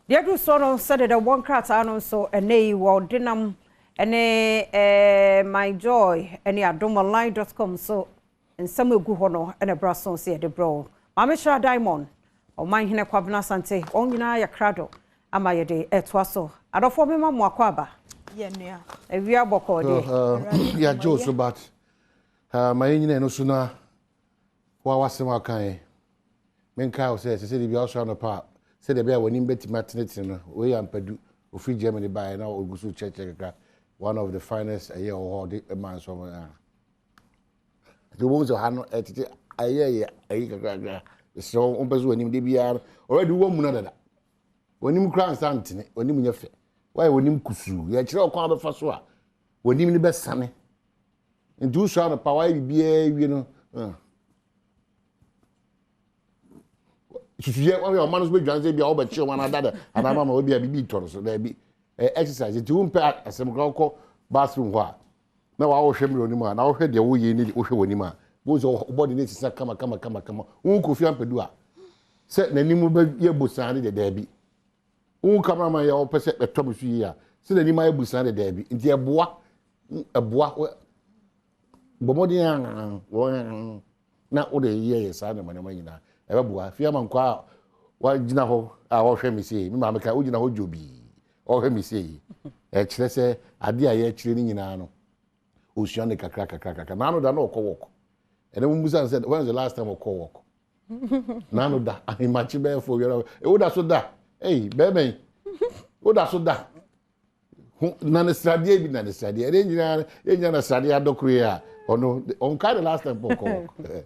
The other son said that one crat and so a nay word dinam and my joy and adomonline.com so and some good honor and a brass say the bro. Mamisha Diamond or mine hina kwabna sante on ya crado am I a day etwaso. I don't form him more quaba. Yeah, a real boko. Yeah, Joe, so but my engineer no sooner. What was some kind? Men Kyle says, I said, if you also on the part, said the bear when him betty maternity, we am Pedu, or free Germany by now, or go church, one of the finest a year or a month somewhere. The wounds of Hano at a year, so on when him DBR, already woman another. When him crown Santini, when him your fit. Why when him kusu, yet you call the first one, when him the best sunny. And do so on a power, you know. Yeah, one of man's big guns, be all but chill one another, and my mamma will be a big tour, so there be exercise. It won't pay as some call bathroom. Now I will show you anymore. Now heard the way you need Osho anymore. Both all body needs to come. Who fiam pedua? Set the name of your busani the derby. Who come on my own percent the trouble here. Say the name of busani the derby. In the bois. Bomodian. Now all the years, I don't know. Ebua fiam kwa wa gina ho a wo hwe me sei me ma meka wo gina ho jobi o hwe me sei e kire se ade a ye kire ni nyina no osuan ne kakra na no da no okowoko ene mu musa said when was the last time okowoko na no da imachi be fo yoro e wo da so da eh bebe wo da so da na ne stradie bi na ne stradie e nyina na stradie adokru a ono on kind the last time okowoko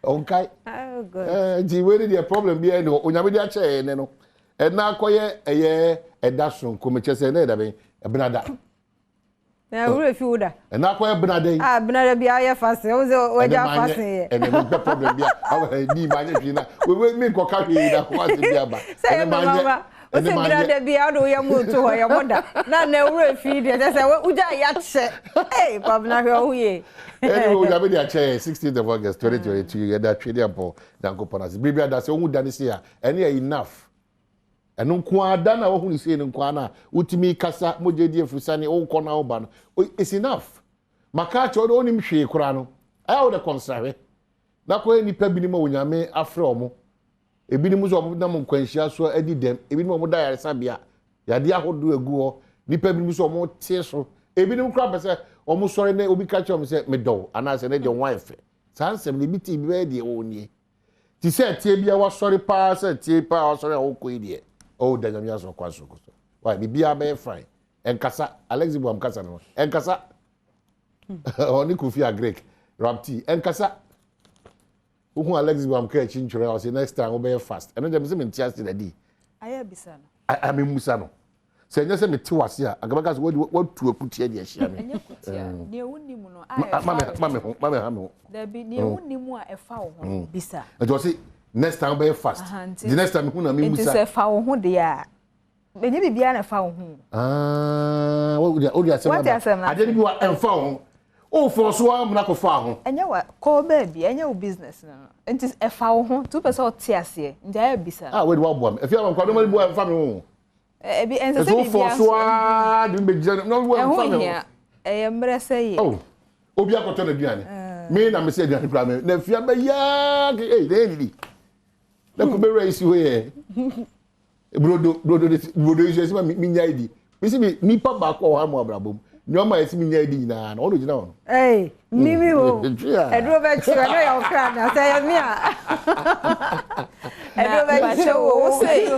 okay. Oh, good. Where did the problem be? No, Unyamidi chair, no. And now, quite a year, a dash from Comiches and Edabe, a Benada. Now, if you would. And now, quite a Benade. Ah, Benada be I fast. Also, when you're fast. And the problem be our need. We will make a copy that was the Abba. Say, Mama. And the man be out of your mood to your mother. Not no feed. That's what would I yet say? Hey, Pabna, oh, ye. Anyway, we have a chair 16th of August 2022. You get that trading for Dankopanas. Baby, that's all done this year. And yeah, enough. And no Quadana, who is saying in Quana, Utimi Casa, Mujedi, Fusani, all corner Oban. It's enough. Makacho don't him shake Crano. I would have conserved. Not when any pebinimo when you may afro. A binimus of Namon Quenchia, so Eddie them, a minimum diary Sabia. Yadia would do a go, Nipebimus or more tears. A minimum crab said, almost sorry, they will be catch up said, Meadow, and I said, your wife. Sans a liberty ready only. She said, Tabia was sorry, pass, and Tapa, or sorry, oh, idiot. Oh, then I'm just a question. Why, be a bear fine. And Cassa, Alexibum Cassano, and Cassa. Only Kufia Greek, Rapti, and Cassa. Who Alexibum catching Churros, next time will be fast. And then I'm in Tias in the D. I am Bisano. I am Musano. Say, just send me 2 hours here. I got what to put here, yes, near Unimuno. Mamma, there be near Unimua a foul, Bisa. And to say, next time be fast. The next time, who I mean, is a foul who they are. Maybe be a foul. Ah, what would you say? I didn't go and found. Oh, for so I'm not a foul. And you are call baby, and your business. It is a foul, 2% tears here. There, Bisa. Ah, with Badwam. If you have a common boy, family. And so for so, you be no one here. I am say, oh, Obia got on the piano. Me, I'm saying, Nefiaba, ya, lady. That could be raised you here. Brodo is my mini. You see me, Nipa back or Hamo Brabum. No, my mini na all you know. Hey, Mimi, I drove at you, I know your crowd. I say,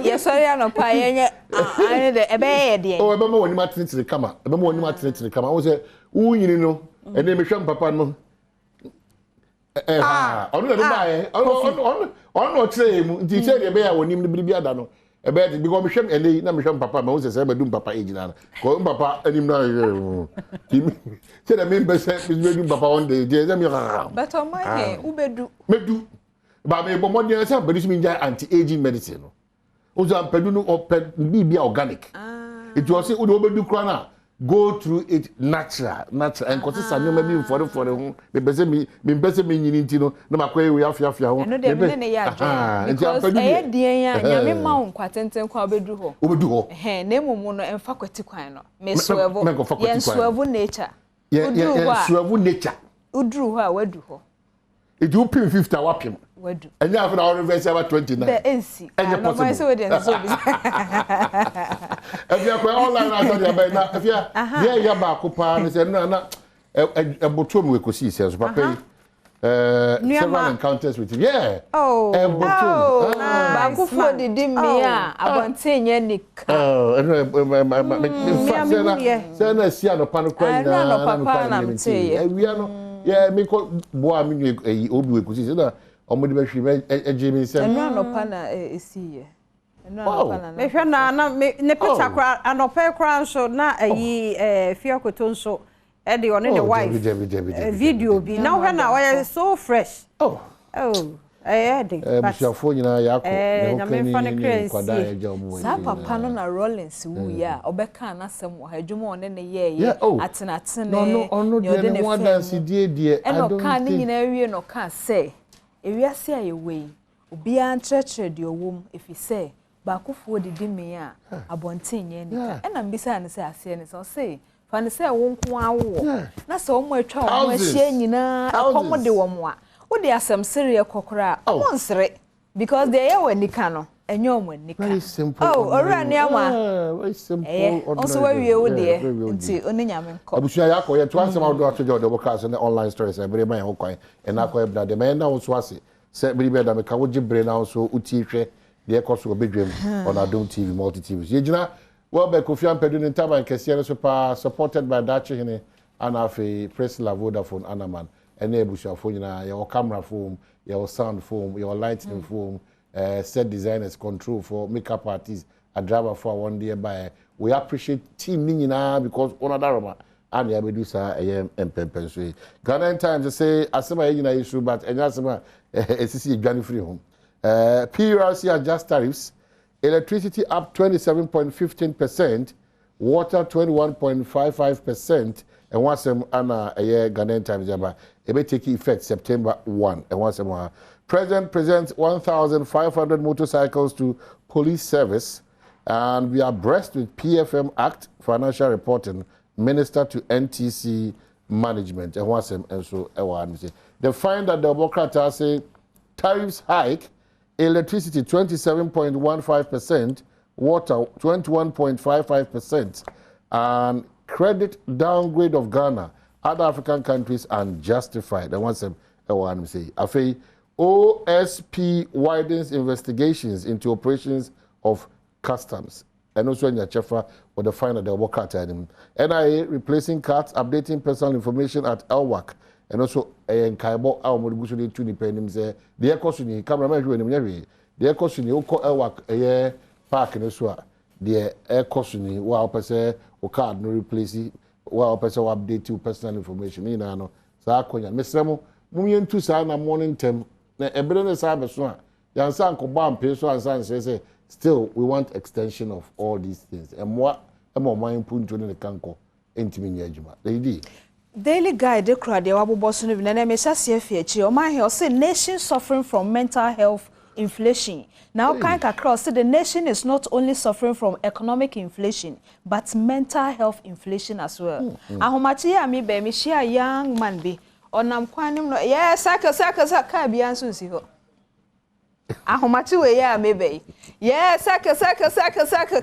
yes, sorry, I'm not paying a bed. Oh, I remember when you match to the camera. I remember when you match to the camera. I was a who you know, and then Michelle Papa. No, on the buy on no train. Teacher, the bear when you be a a bed because Michelle and they never show Papa Moses ever do Papa age now. Call Papa and him now. Said a member said, doing Papa one day. But on my head, who do. But me more than that, but this means anti-aging medicine. Also, Peduno or BB organic. It was say, "Udo do crana." go through it natural and cause some maybe for home me bese me nyini nti no na makwa we afia ho eno de me ne ya adwen because dean ya nyame ma won kwatenten kwa obedu ho na emumu no emfa kwati kwan no me swevo yen swevo nature yen swevo nature udru ho a wadu ho it you pin 50 wapim wadu enya after our reverse about 29 the NC no my so we dey so bi if you are online na so dey na if you ya ba kopa na say na ebotom we kosi say so papa several encounters with him ebotom ba kufo didi mi a abontenye nika say na si anopa no kwa ina na papa na mteye ewia no me ko boa me obi we kosi say na omodi be hwe ejimi nsem enu anopa na esiye enu anopa na me hwe na ne picture kra anopa kra nso na ayi fiakoto nso e de one the wife video bi na hwe na we so fresh de bishafo nyina yakọ na me fa ne kwada eja omo sa papa no na Rollins wu ya obeka na asem wo adwuma one ne ye atenatene no de ne one dance die I don't think nyina wie no ka say ewiase ayewei obi an trechre de owom efise ba kufuo didi me a abontenye nika na mbisa ne say ase ne so say fa ne say wo nko awo na so mo atwa wo ahie nyina akomo de wo mo a wo de asem sere kokora mo nsere because they ye nika no enyo mo nika very simple ora ne ama very simple also we wo de nti oni nyame nko abusua yakọ ye to asem awdo atojo de bokas ne online stories e bere man ho kwan e na akọ ebda de man na wo so ase se bere be da me ka wo gibre na so uti hwe de ekoso obedwem on Adom TV multi TVs ye gina well be Kofi Ampedu ni ntaba nkese ne so pa supported by Dachi hene anafe Press La Vodafone Anaman ene ebusuafo nyina your camera phone your sound phone your lighting phone set designers control for makeup artists a driver for one day by we appreciate team nyina because on adaroma and ya bedu sa empempenso Ghana Times say asema nyina issue but enya asema esisi edwane free home PRC adjust tariffs electricity up 27.15%, water 21.55%, and once ana Ghana Times jaba it may take effect September 1 and once more President presents 1,500 motorcycles to police service, and we are abreast with PFM Act financial reporting minister to NTC management and once and so they find that the Democrats say tariffs hike, electricity 27.15%, water 21.55%, and credit downgrade of Ghana, other African countries unjustified. And once I say, Afe OSP widens investigations into operations of customs. And also in Yachefa, with the find that the work at NIA replacing cards, updating personal information at Elwak. And also in Kaibo, our Modugusu to the penny say, the Ecosuni, cameraman, the Ecosuni, Oko Elwak, a park in the Swa, the Ecosuni, while per se, or card no replace it, while per se update to personal information. In Ano, Sakoya, Miss Remo, Mumian to sign a morning term. Na ebere sabe so ya nsa nkoba ampe so ansa say still we want extension of all these things emwa man punto ne kanko entimi nya adwuma lady Daily Guide de kra de wabobo so no bi na me hyase afie achi o man here say nation suffering from mental health inflation. Now kan kakra say the nation is not only suffering from economic inflation but mental health inflation as well. Ahomachi ya mi be me share young man bi onam kwanim no yes saka bia nso nsi ho ahomachi we ya mebe yes saka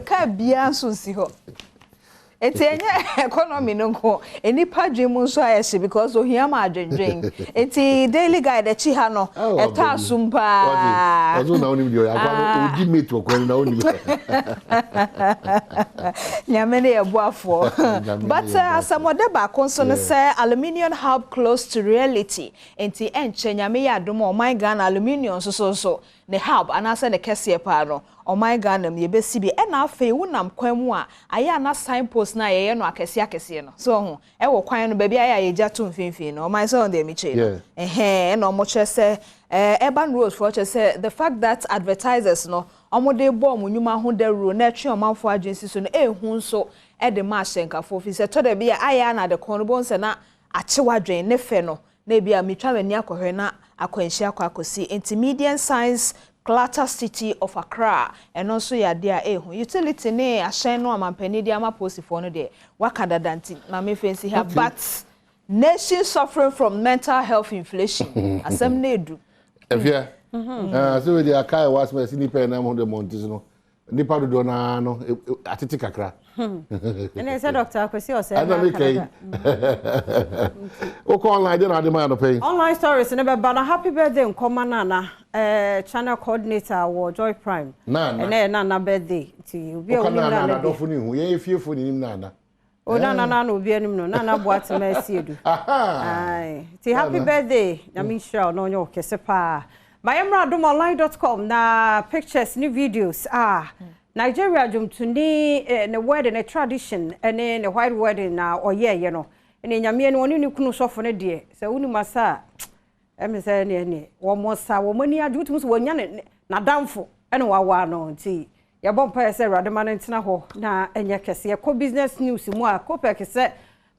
ka bia nso nsi ho etenye economy no ko enipa dwemu nso ayese because ohia ma adwendwen enti Daily Guide chi ha no eta asumpa ozo na oni video ya kwa oji meet okwan na oni nyamene ebuafo but asamode ba konso no say aluminium hub close to reality enti enche nyame ya Adom o my Ghana aluminium so ne hub anase ne kese pa no o my Ghana me besi bi e na afa wunam kwan mu a aya na signpost na ye no akese no so ho e wo kwan no ba bi aya ye to mfimfin no o my so on dey me che no no mo che say urban roads for che say the fact that advertisers no omode bom nyuma ho dawuro na twe omanfo agency so no ehu nso e de ma hyenkafo fi se to de bia aya na de kono bon se na achewadwen ne fe no na bia metwa mani akohwe na akwanhia akosi intermediate science Clutter City of Accra and also ya dia ehu utility ne ahyen no amampani dia maposifo no de wakadadanti na me fancy here but nation suffering from mental health inflation asem na edu efia so we dey akai was me nipa na mo de montis no nipa do na no atete kakra ene say doctor akwesi o say na kai o ko online dey na dey man no pay online stories ne be na happy birthday nkoma na channel coordinator wo Joy Prime na birthday ti obi o ni na do funi hu ye fiefo ni na o na obi anim no na boate ma asiedu ai ti happy birthday na me sure no nyo kese pa adomonline.com na pictures ni videos Nigeria jumtuni ne wedding a tradition ene ne white wedding na oye no ene nyame ne woni ni kunu sofo ne de se woni masa eme se ne wo mosa wo mani ajutu so wonya ne na damfo ene wawa no nti ya bompa se radema ne ntena ho na enye kese ko business news mu a ko pekese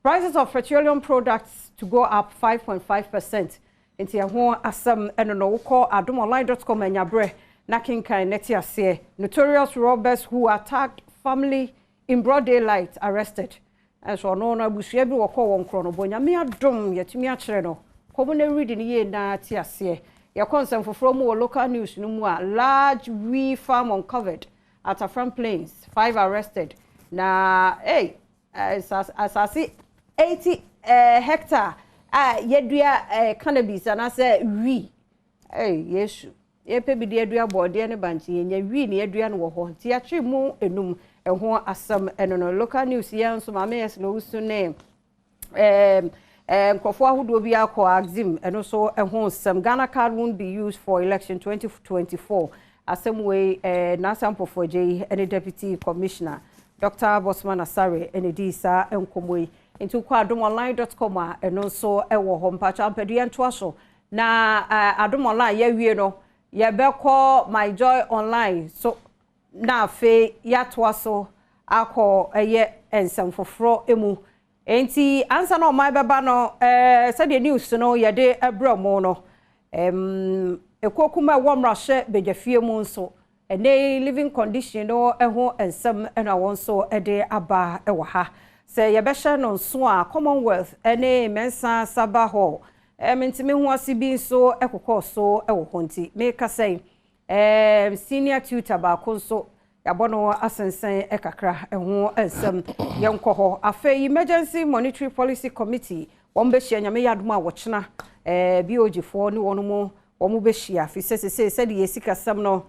prices of petroleum products to go up 5.5%. Inti ya ho asem eno no woko adomonline.com enyabre na kinkan neti ase notorious robbers who attacked family in broad daylight arrested. And so no abusua bi woko won kro no bonya me adom yetumi a kire no komo na read ni ye na ti ase ya concern for mu local news no mu a large wheat farm uncovered at Afram Plains 5 arrested na asasi 80 hectare yedua cannabis and I say we yesu yepe bi de yedua bode ne banchi yenya we ne yedua no wo ho ti atwe mu enum eho asam eno no local news ye nso ma me no usu ne nkofo ahodo bi akọ axim eno so eho sam Ghana card won't be used for election 2024 asem we na sample for J any deputy commissioner Dr. Bosman Asare ene di sa enkomoi into adomonline.com eno so ewo ho mpacha mpedi ento so na adomonline ya wie no ye beko my joy online so na fe ya to so akọ eye ensam foforo emu enti ansa no my beba no said the news no ye de ebromo no ekokuma womrahye bejafie mu nso ene living condition no eho ensam ena won so ede aba ewo ha se ye behye no nso a Commonwealth ene mensa sabaho mentime ho asibi nso ekokọ so ewo honti make say senior tutor ba konso yabono asensen ekakra eho ensam yenkoho afei emergency monetary policy committee wombehye nyame yadoma wochena BOG fo ni wonumo omu behia fi se de yesika sam no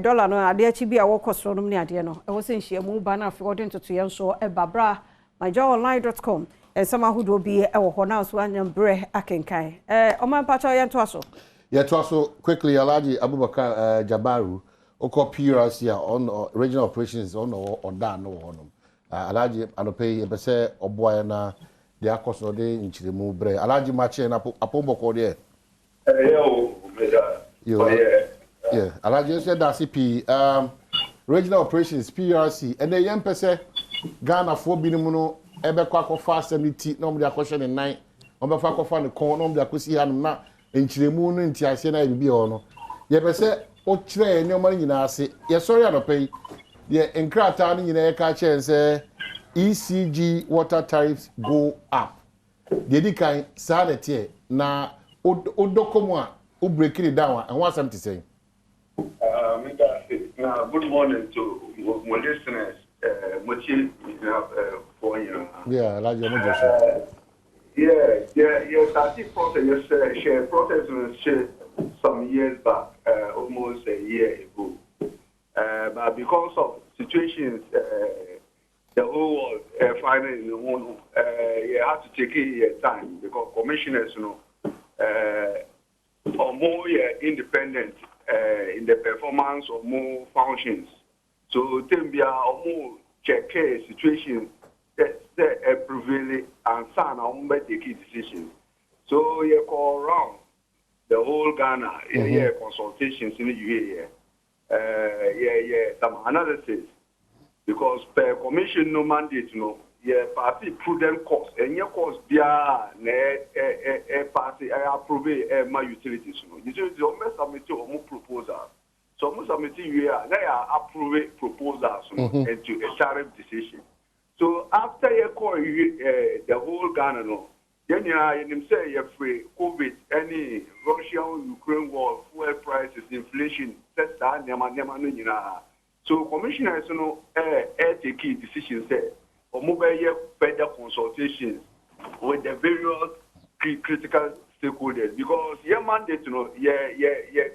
dollar no ade achi bi a wokosoro no ne ade no e wo se nhia mu ba na afi odin toto yen so e babra myjoyonline.com ensama hudo bi e wo ho na so anyam bre akenkan oman pacha yen to aso ye to aso quickly Alhaji Abubakar Jabaru oko PRC on regional operations on oda no honum Alhaji anope e be se oboa na de akoso de nchiremu bre Alhaji mache na apoboko de yeah, Alhaji said that CP regional operations PRC and the young person Ghana for binimuno ebe kwa fa 70 no mde akwhye ne 9 ombe fa kwa ne kon no mde akosi ha na enchiremu no ntiase na bibi ho no ye pese o kire enyoma nyina ase ye sorry anopai ye enkrata no nyina ye ka chense ECG water tariffs go up the dikan sanete na odokomu a o break it down and what something say good morning to my listeners mochi for you yeah like your mother I think process share process some years back almost a year ago but because of situations the whole world finding the one you have to take your time because commissioners or more independent in the performance of more functions. So Tembia or more check situation that prevailing and son on make the key decisions. So you call around the whole Ghana consultations in the UAE. some analysis because per commission no mandate no party prudent cost and your cost bia party approve my utilities no utilities almost submit a proposal so almost submit they approve proposals into a tariff decision so after you call the whole Ghana no then you say you free COVID any Russia-Ukraine war fuel prices inflation that's so commissioners take key decisions there or mobile further consultations with the various critical stakeholders because your mandate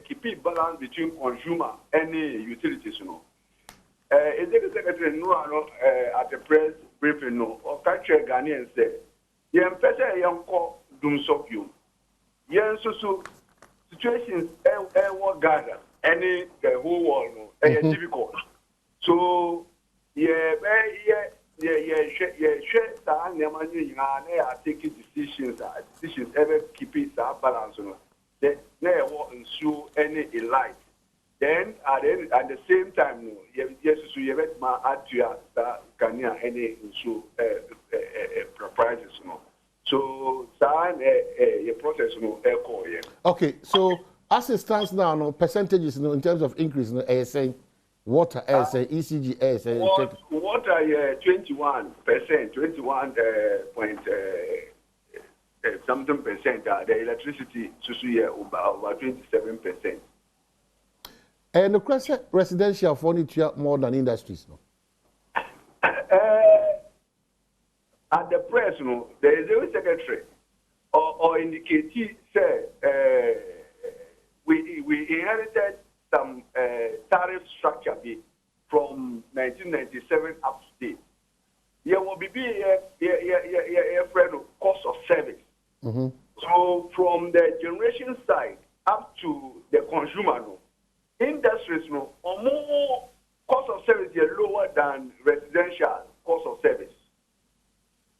keep it balanced between consumer and utilities Executive Secretary at the press briefing or culture Ghanaian said young call doom sopium so situations what gather any the whole world difficult so taking decisions ever keep it balance then ensure any elite then at the same time so you bet my add can any ensure prices so your process okay so as it stands now no percentages in terms of increase no saying water saying ECG saying water 21%, 21 point something percent the electricity so over 27%. And the question residential furniture more than industries no. At the press there is a secretary or indicate say we inherited some tariff structure from 1997 up to date. There will be a friend of cost of service. So from the generation side up to the consumer, industries or more cost of service is lower than residential cost of service.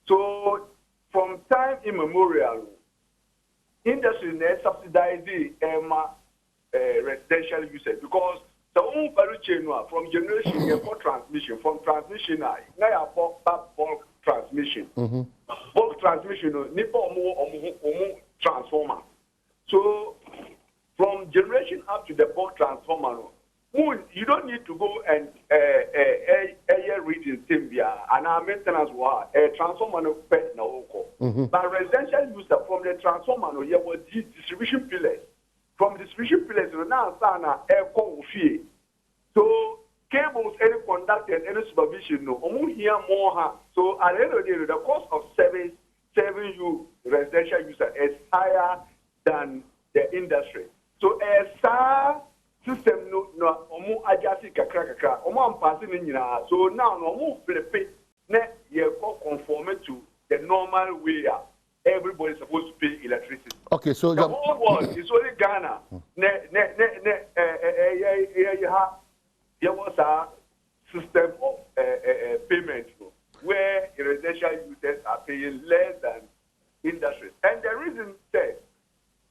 So from time immemorial, industry subsidize the residential usage because the own value chain from generation for transmission, from transmission now bulk transmission. Bulk transmission nipo more transformer. So from generation up to the bulk transformer, you don't need to go and reading Timbia and our maintenance war transformer pet now. But residential user from the transformer you will distribution pillars. From distribution pillars, now air fee. So cables, any conductor, any supervision, no, here more. So at the end of the day, the cost of serving you residential user is higher than the industry. So a system no adjusting kakra passing in so now no flip it conform to the normal way everybody is supposed to pay electricity. Okay, so the whole world is only Ghana. There was a system of payment where residential users are paying less than industries. And the reason said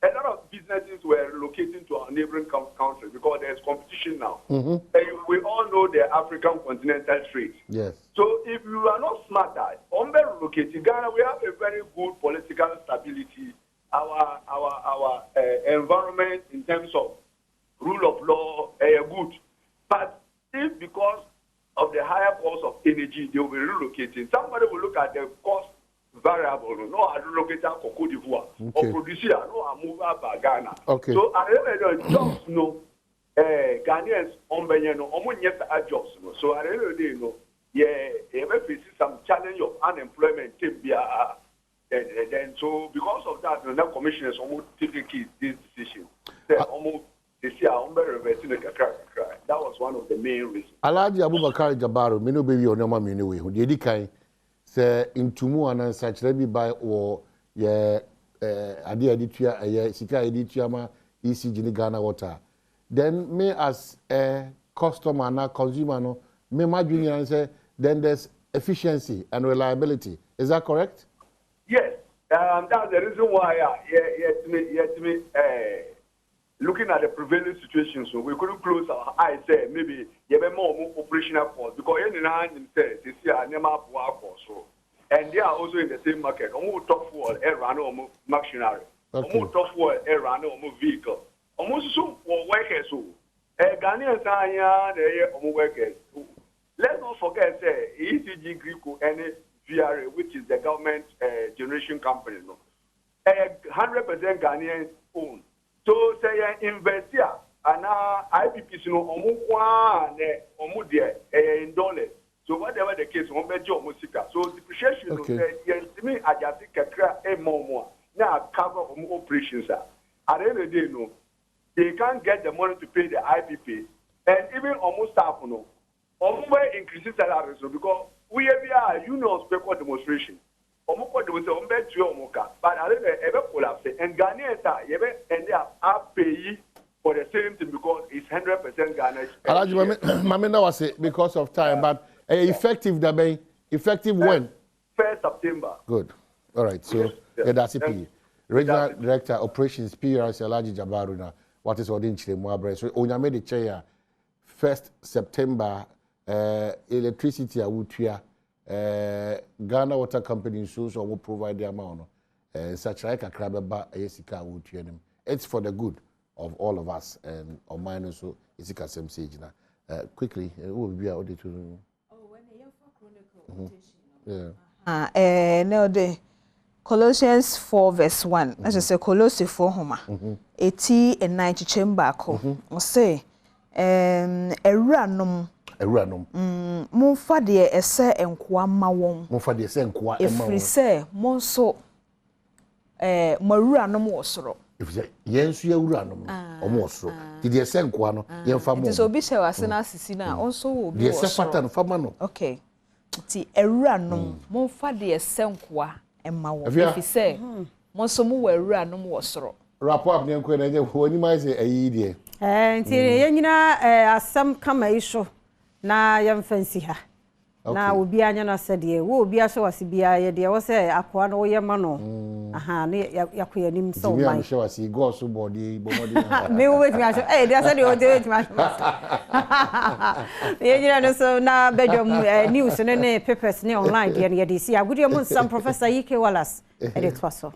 a lot of businesses were relocating to our neighboring countries because there's competition now. And we all know the African continental trade. Yes. So if you are not smarter, on the relocating Ghana, we have a very good political stability. Our environment in terms of rule of law good. But if because of the higher cost of energy, they will be relocating, somebody will look at the cost variable, no, I relocate to Cote d'Ivoire, or producer, no, I move up to Ghana. Okay. So I remember jobs, no, Ghanaians on Benyano, almost yes, jobs, no. So I really know, ever face some challenge of unemployment, then so because of that, the commissioners almost taking this decision. Almost they see our reversing the crack. That was one of the main reasons. Alhaji Abubakar Jabaru, me no baby on your mama anyway. Who did kind say intumu and such let me buy or idea editia sika editia ma ECG ni Ghana water. Then me as a customer and consumer no me imagine and say then there's efficiency and reliability. Is that correct? Yes. That's the reason why looking at the prevailing situation, so we couldn't close our eyes. Say maybe you have more operational costs because any hand says they see a never so, and they are also in the same market. Almost top for run machinery, almost top for run vehicle, almost so for workers. So, Ghanaians are here workers. Let's not forget say ECG Greco and VRA, which is the government generation company, no, 100% Ghanaian owned. So say invest here and IPPs no omu there in dollars. So whatever the case, one better musika. So depreciation no say yes me adjust kakra e more. Now cover operations are. At the end of the day, no, they can't get the money to pay the IPP and even almost staff no. Almost increasing salaries because we have unions people demonstration. But I don't ever collapse. And Ghanaians are and they are paying for the same thing because it's 100% Ghana. Mamina was it because of time, but effective when? 1st September. Good. All right. So that's it. Regional Director Operations PRC Alaji Jabaruna. What is ordin chile moabre? So onyame the chair 1st September electricity awutua. Ghana Water Company so will provide the amount. Such like a crabba, Yesika would hear them. It's for the good of all of us and of mine also. Isika same sage now. Quickly, it will be out to. Oh, when the Chronicle. No, the Colossians 4 verse 1. As I say, Colossus 4 Homa. 80 and 90 chamber. Or say, a random. Mumfa de ese enkwa ma won. Mumfa de ese enkwa ma won. Efri se monso mawura no mo soro. Efri se yensu ya wura no mo soro. Ti de ese enkwa no yenfa mo. Ti so bi hye wase na asisi na onso wo bi wo soro. De ese fata no fama no. Okay. Ti ewura no mumfa de ese enkwa ma won. Efri se monso mu wa ewura no mo soro. Rapport up ne enkwa na je ho ni mai se ayi de. Nti ye nyina asam kama isho. Na yam fancy ha. Na obi anya na sede wo obi ahye wase bia ye de wo se akoa no ye ma no. Aha ne yakoya nim so mai. Me ahye wase go so body bomodi. Me wo wetimi ahye de sede wo de wetimi ahye. Ye nyina no so na Badwam news ne papers ne online de ye de si agudie mo nsam Professor Yike Wallace e de to so.